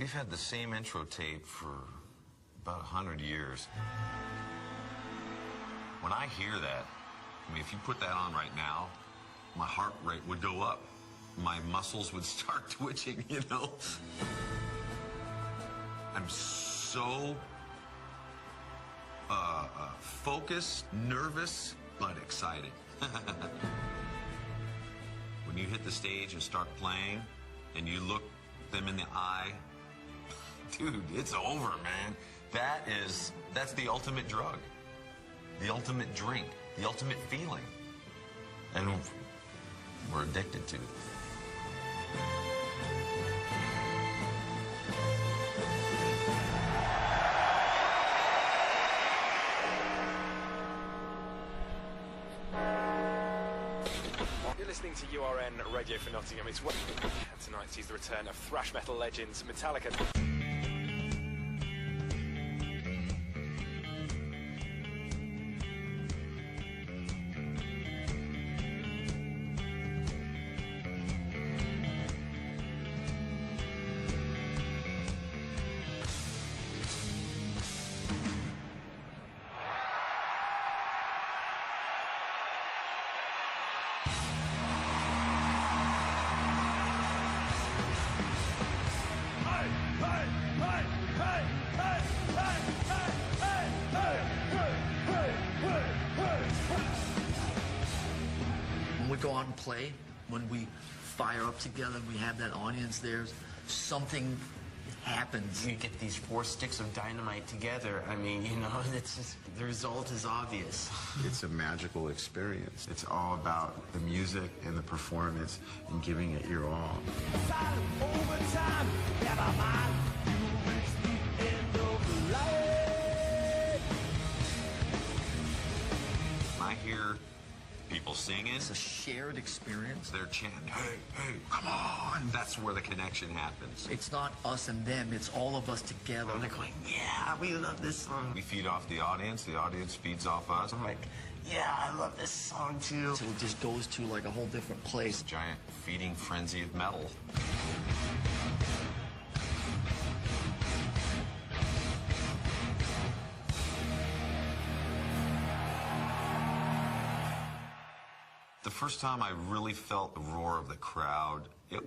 We've had the same intro tape for about 100 years. When I hear that, I mean, if you put that on right now, my heart rate would go up. My muscles would start twitching, you know? I'm so focused, nervous, but excited. When you hit the stage and start playing, and you look them in the eye, dude, it's over, man. That's the ultimate drug, the ultimate drink, the ultimate feeling. And we're addicted to it. You're listening to URN Radio for Nottingham. It's tonight sees the return of thrash metal legends Metallica. When we go out and play, when we fire up together, we have that audience there, something happens. You get these 4 sticks of dynamite together. I mean, you know, it's just, the result is obvious. It's a magical experience. It's all about the music and the performance and giving it your all. I hear people singing. It's a shared experience. They're chanting, hey, hey, come on. That's where the connection happens. It's not us and them, it's all of us together. And they're going, yeah, we love this song. We feed off the audience feeds off us. I'm like, yeah, I love this song too. So it just goes to like a whole different place. Giant feeding frenzy of metal. The first time I really felt the roar of the crowd, I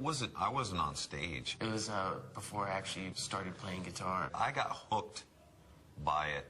wasn't on stage. It was before I actually started playing guitar. I got hooked by it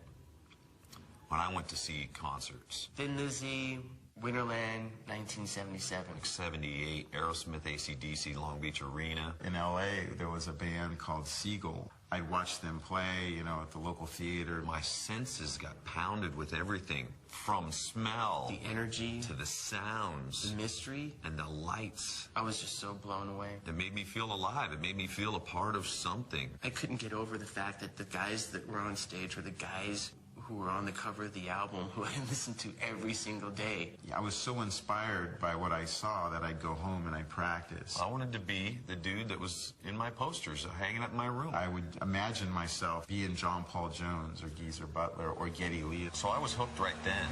when I went to see concerts. Thin Lizzy, Winterland, 1977. Like 78, Aerosmith, AC/DC, Long Beach Arena. In LA, there was a band called Seagull. I watched them play, you know, at the local theater. My senses got pounded with everything, from smell, The energy, to the sounds, the mystery, and the lights. I was just so blown away. It made me feel alive. It made me feel a part of something. I couldn't get over the fact that the guys that were on stage were the guys who were on the cover of the album, who I listened to every single day. I was so inspired by what I saw that I'd go home and I'd practice. I wanted to be the dude that was in my posters hanging up in my room. I would imagine myself being John Paul Jones or Geezer Butler or Geddy Lee. So I was hooked right then.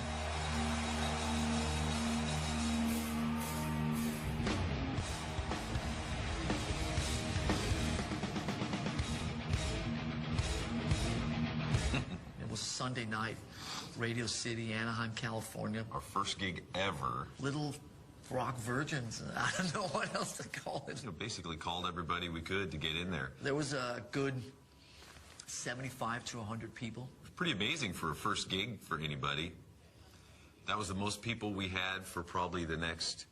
Sunday night, Radio City, Anaheim, California. Our first gig ever. Little rock virgins. I don't know what else to call it. You know, basically called everybody we could to get in there. There was a good 75 to 100 people. It was pretty amazing for a first gig for anybody. That was the most people we had for probably the next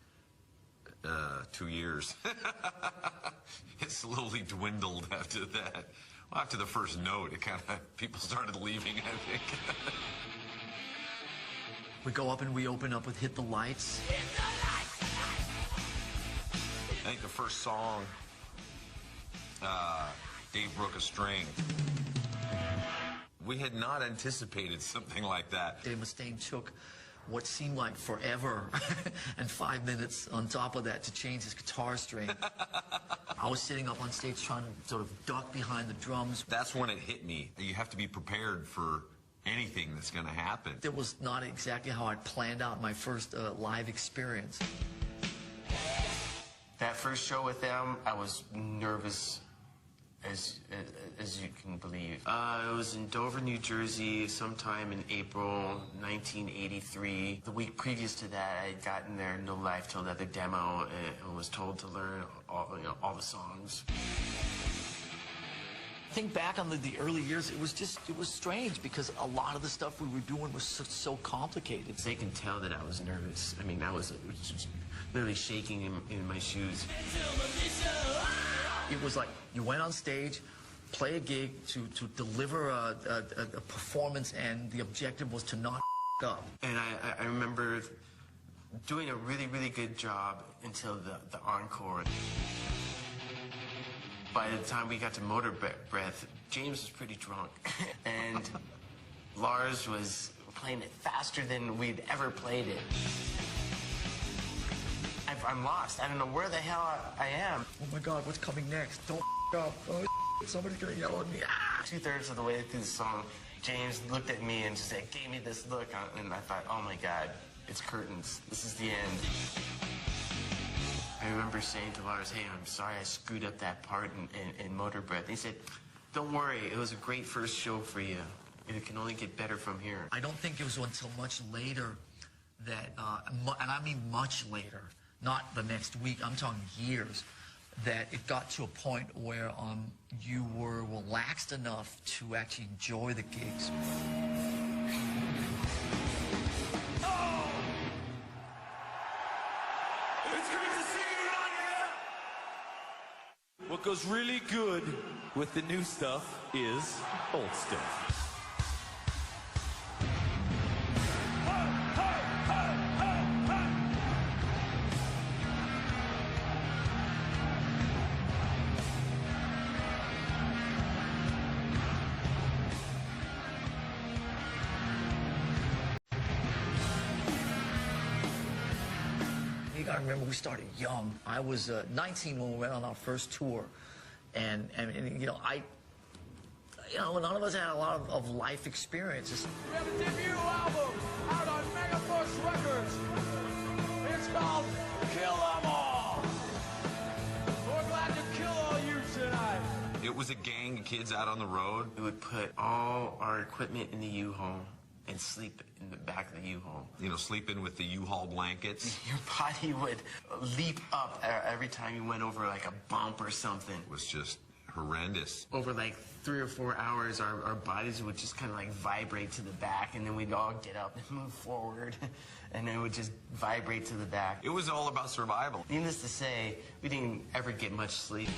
2 years. It slowly dwindled after that. Well, after the first note, it kind of, people started leaving, I think. We go up and we open up with Hit the Lights. Hit the lights! I think the first song, Dave broke a string. We had not anticipated something like that. Dave Mustaine took what seemed like forever and 5 minutes on top of that to change his guitar string. I was sitting up on stage trying to sort of duck behind the drums. That's when it hit me. You have to be prepared for anything that's going to happen. It was not exactly how I'd planned out my first live experience. That first show with them, I was nervous as you can believe. It was in Dover, New Jersey, sometime in April 1983. The week previous to that, I had gotten their No Life Till Leather demo and was told to learn all the songs. Think back on the early years, it was strange because a lot of the stuff we were doing was so complicated. They can tell that I was nervous. I mean, I was just literally shaking in my shoes. It was like you went on stage, play a gig to deliver a performance, and the objective was to not up. And I remember doing a really, really good job until the encore. By the time we got to Motor Breath, James was pretty drunk. And Lars was playing it faster than we'd ever played it. I'm lost. I don't know where the hell I am. Oh my God, what's coming next? Don't up. Oh, somebody's gonna yell at me. Ah! 2/3 of the way through the song, James looked at me and just gave me this look, and I thought, oh my God, it's curtains. This is the end. I remember saying to Lars, hey, I'm sorry I screwed up that part in Motor Breath. And he said, don't worry, it was a great first show for you. It can only get better from here. I don't think it was until much later that, and I mean much later, not the next week, I'm talking years, that it got to a point where you were relaxed enough to actually enjoy the gigs. What goes really good with the new stuff is old stuff. I remember we started young. I was 19 when we went on our first tour, and none of us had a lot of life experiences. We have a debut album out on Megaforce Records. It's called Kill 'Em All. We're glad to kill all you tonight. It was a gang of kids out on the road. We would put all our equipment in the U-Haul and sleep in the back of the U-Haul. Sleeping with the U-Haul blankets. Your body would leap up every time you went over like a bump or something. It was just horrendous. Over like 3 or 4 hours, our bodies would just kind of like vibrate to the back, and then we'd all get up and move forward, and then it would just vibrate to the back. It was all about survival. Needless to say, we didn't ever get much sleep.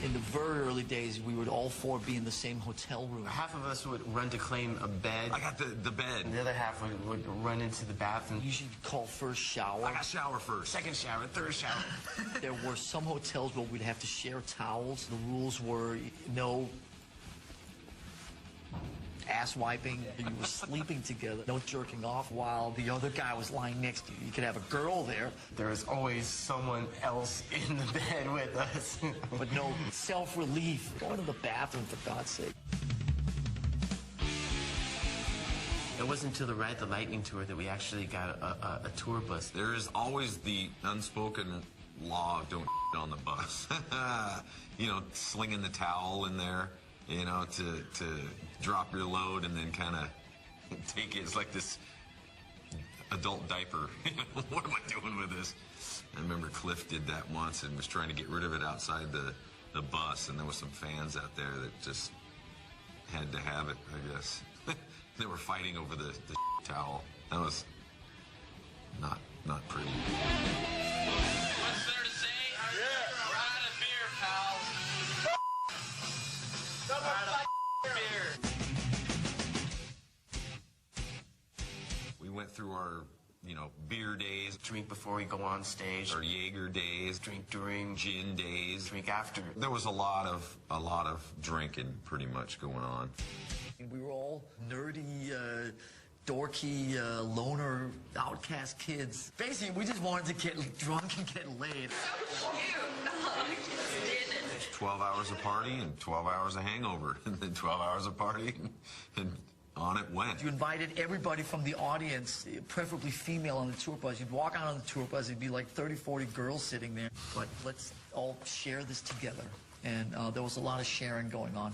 In the very early days, we would all four be in the same hotel room. Half of us would run to claim a bed. I got the bed. And the other half would run into the bathroom. Usually call first shower. I got shower first. Second shower, third shower. There were some hotels where we'd have to share towels. The rules were no ass wiping. You were sleeping together. No jerking off while the other guy was lying next to you. You could have a girl there. There was always someone else in the bed with us. But no self-relief. Going to the bathroom, for God's sake. It wasn't until the Ride the Lightning tour that we actually got a tour bus. There is always the unspoken law of don't on the bus. Slinging the towel in there, to drop your load and then kind of take it. It's like this adult diaper. What am I doing with this? I remember Cliff did that once and was trying to get rid of it outside the bus, and there was some fans out there that just had to have it, I guess. They were fighting over the towel. That was not pretty. What's there to say? We're out of beer, pals. Beer. We went through our, beer days. Drink before we go on stage. Our Jaeger days. Drink during. Gin days. Drink after. There was a lot of drinking pretty much going on. We were all nerdy, dorky, loner, outcast kids. Basically, we just wanted to get drunk and get laid. So cute. Oh, I just did it. 12 hours of party and 12 hours of hangover, and then 12 hours of party and on it went. You invited everybody from the audience, preferably female, on the tour bus. You'd walk out on the tour bus, there'd be like 30, 40 girls sitting there. But let's all share this together. And there was a lot of sharing going on.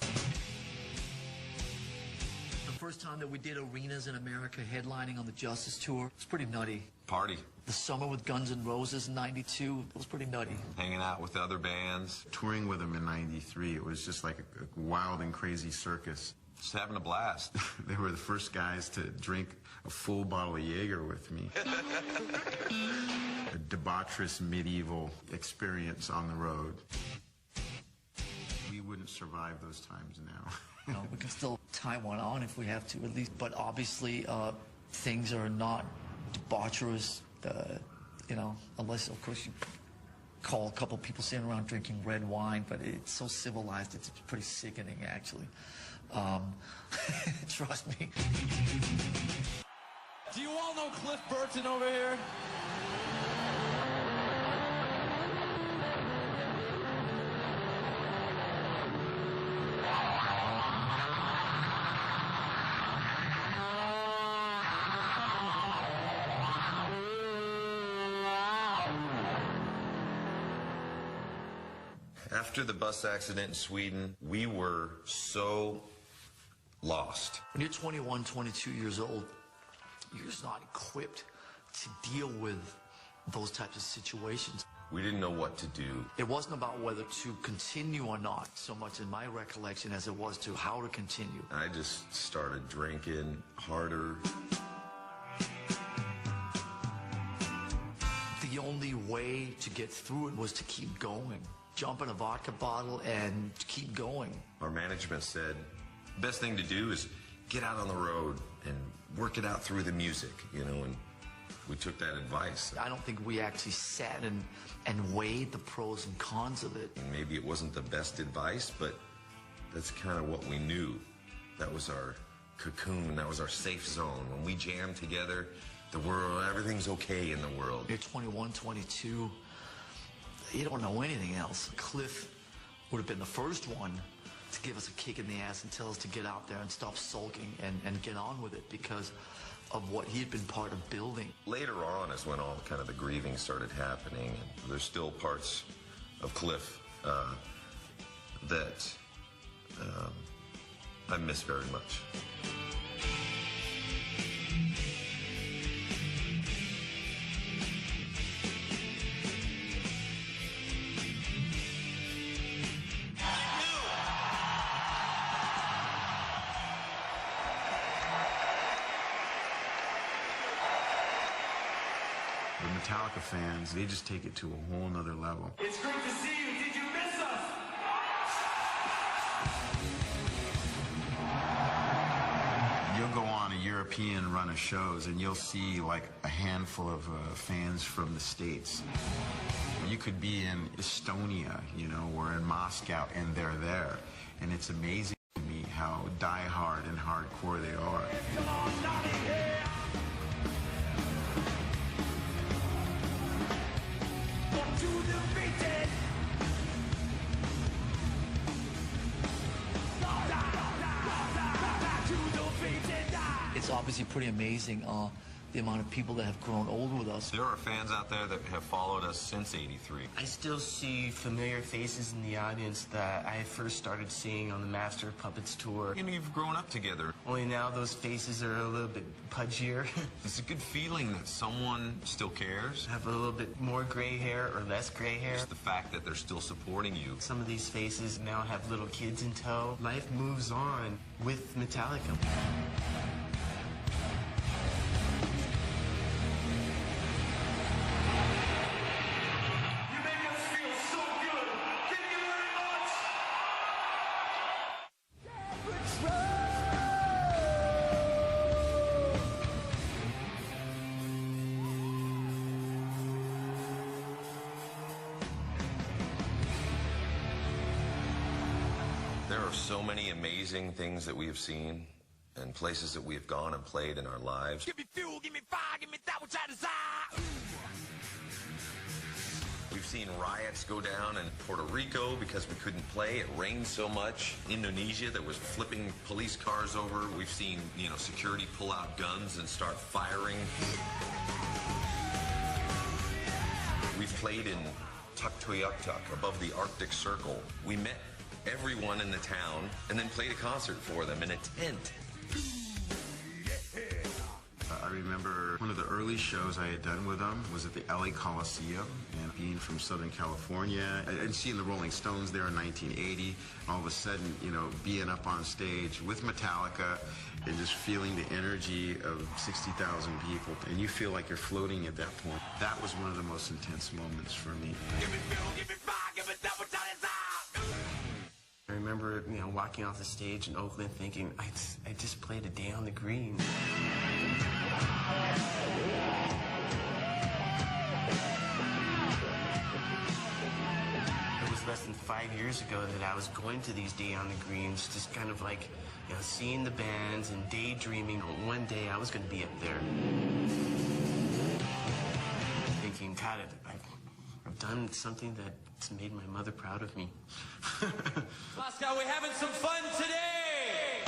The first time that we did arenas in America, headlining on the Justice Tour, it's pretty nutty. Party. The summer with Guns N' Roses in '92, it was pretty nutty. Hanging out with other bands. Touring with them in '93, it was just like a wild and crazy circus. Just having a blast. They were the first guys to drink a full bottle of Jaeger with me. A debaucherous medieval experience on the road. We wouldn't survive those times now. You know, we can still tie one on if we have to, at least. But obviously, things are not debaucherous, you know, unless, of course, you call a couple people sitting around drinking red wine. But it's so civilized, it's pretty sickening, actually. Trust me. Do you all know Cliff Burton over here? After the bus accident in Sweden, we were so lost. When you're 21, 22 years old, you're just not equipped to deal with those types of situations. We didn't know what to do. It wasn't about whether to continue or not, so much in my recollection as it was to how to continue. I just started drinking harder. The only way to get through it was to keep going. Jump in a vodka bottle and keep going. Our management said, best thing to do is get out on the road and work it out through the music, you know, and we took that advice. I don't think we actually sat and weighed the pros and cons of it. And maybe it wasn't the best advice, but that's kind of what we knew. That was our cocoon, that was our safe zone. When we jammed together, the world, everything's okay in the world. You're 21, 22, you don't know anything else. Cliff would have been the first one to give us a kick in the ass and tell us to get out there and stop sulking and get on with it because of what he had been part of building. Later on is when all kind of the grieving started happening. And there's still parts of Cliff that I miss very much. The Metallica fans, they just take it to a whole nother level. It's great to see you. Did you miss us? You'll go on a European run of shows and you'll see like a handful of fans from the States. You could be in Estonia, you know, or in Moscow, and they're there. And it's amazing to me how diehard and hardcore they are. Come on, Nottingham! To defeated. It's obviously pretty amazing the amount of people that have grown old with us. There are fans out there that have followed us since '83. I still see familiar faces in the audience that I first started seeing on the Master of Puppets tour. You know, you've grown up together. Only now those faces are a little bit pudgier. It's a good feeling that someone still cares. Have a little bit more gray hair or less gray hair. Just the fact that they're still supporting you. Some of these faces now have little kids in tow. Life moves on with Metallica. There are so many amazing things that we have seen and places that we have gone and played in our lives. Give me fuel, give me fire, give me that which I desire. We've seen riots go down in Puerto Rico because we couldn't play. It rained so much. Indonesia, there was flipping police cars over. We've seen, security pull out guns and start firing. We've played in Tuktoyaktuk, above the Arctic Circle. We met everyone in the town and then played a concert for them in a tent. I remember one of the early shows I had done with them was at the LA Coliseum, and being from Southern California and seeing the Rolling Stones there in 1980, all of a sudden, being up on stage with Metallica and just feeling the energy of 60,000 people, and you feel like you're floating at that point. That was one of the most intense moments for me. I remember, walking off the stage in Oakland thinking, I just played a day on the green. It was less than 5 years ago that I was going to these Day on the Greens, just kind of like, seeing the bands and daydreaming one day I was going to be up there. Thinking, God, I've done something that's made my mother proud of me. Moscow, we're having some fun today!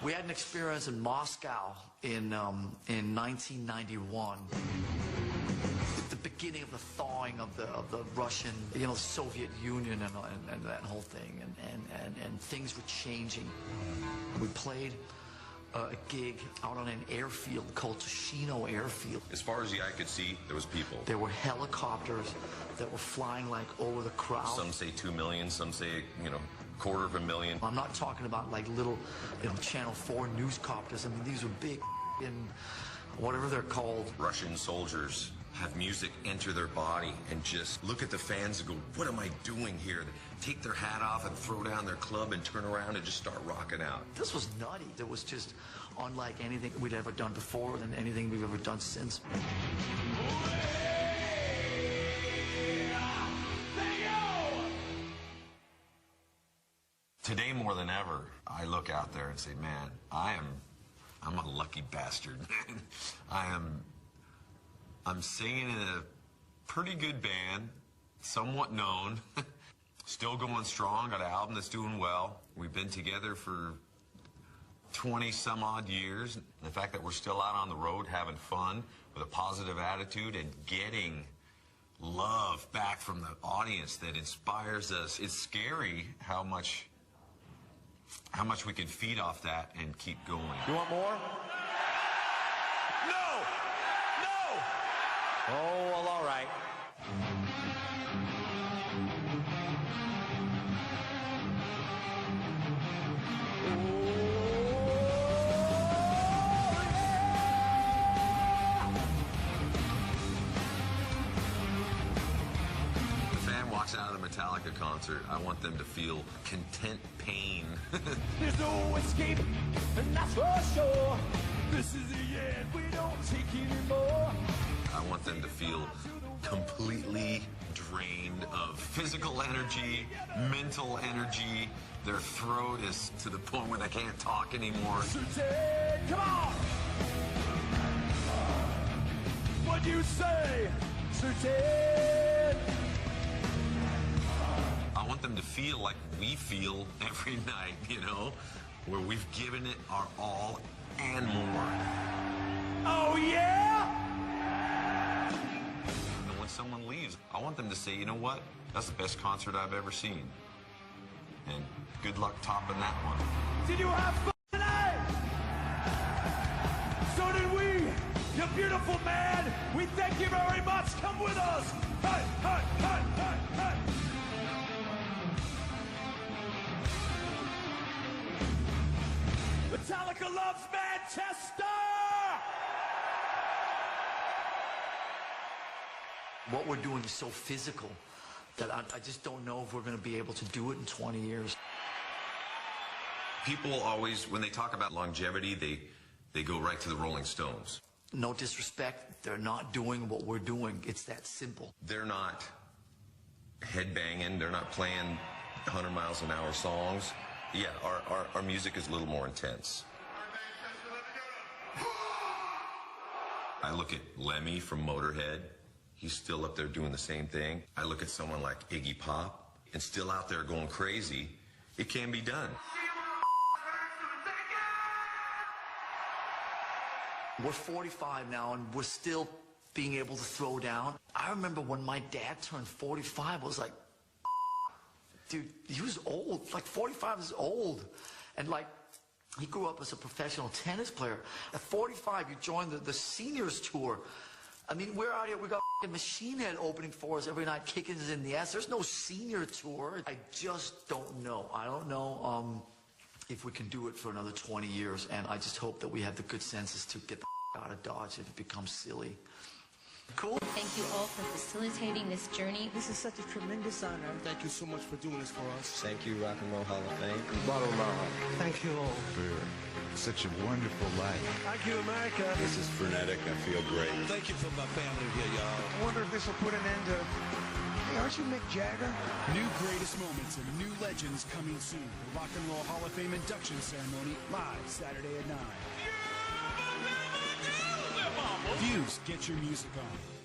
We had an experience in Moscow in 1991. The beginning of the thawing of the Russian, the Soviet Union and that whole thing, and things were changing. We played a gig out on an airfield called Tushino Airfield. As far as the eye could see, there was people. There were helicopters that were flying like over the crowd. Some say 2 million, some say, $250,000. I'm not talking about like little, Channel 4 news copters. I mean, these are big whatever they're called. Russian soldiers have music enter their body and just look at the fans and go, what am I doing here? They take their hat off and throw down their club and turn around and just start rocking out. This was nutty. It was just unlike anything we'd ever done before and anything we've ever done since. Today more than ever, I look out there and say, man, I'm a lucky bastard, man. I'm singing in a pretty good band, somewhat known, still going strong, got an album that's doing well. We've been together for 20 some odd years. The fact that we're still out on the road having fun with a positive attitude and getting love back from the audience that inspires us. It's scary how much we can feed off that and keep going. You want more? No! No! Oh, well, all right. Out of the Metallica concert, I want them to feel content pain. There's no escape, and that's for sure. This is the end, we don't take anymore. I want them to feel completely drained of physical energy, mental energy. Their throat is to the point where they can't talk anymore. Sultan, come on! What do you say, Sultan? I want them to feel like we feel every night, where we've given it our all and more. Oh, yeah? And when someone leaves, I want them to say, you know what? That's the best concert I've ever seen. And good luck topping that one. Did you have fun tonight? So did we. You beautiful man. We thank you very much. Come with us. Hey, hey, hey, hey, hey. Metallica loves Manchester! What we're doing is so physical that I just don't know if we're going to be able to do it in 20 years. People always, when they talk about longevity, they go right to the Rolling Stones. No disrespect, they're not doing what we're doing. It's that simple. They're not headbanging, they're not playing 100 miles an hour songs. Yeah, our music is a little more intense. I look at Lemmy from Motorhead. He's still up there doing the same thing. I look at someone like Iggy Pop and still out there going crazy. It can be done. We're 45 now, and we're still being able to throw down. I remember when my dad turned 45, I was like, dude, he was old. Like, 45 is old. And, like, he grew up as a professional tennis player. At 45, you joined the seniors tour. I mean, we're out here, we got Machine Head opening for us every night, kicking us in the ass. There's no senior tour. I just don't know. I don't know if we can do it for another 20 years, and I just hope that we have the good senses to get the out of Dodge if it becomes silly. Cool. Thank you all for facilitating this journey. This is such a tremendous honor. Thank you so much for doing this for us. Thank you, Rock and Roll Hall of Fame. Bottom line. Thank you all. For such a wonderful life. Thank you, America. This is frenetic. I feel great. Thank you for my family here, y'all. I wonder if this will put an end to... Hey, aren't you Mick Jagger? New greatest moments and new legends coming soon. The Rock and Roll Hall of Fame induction ceremony live Saturday at 9. Views, get your music on.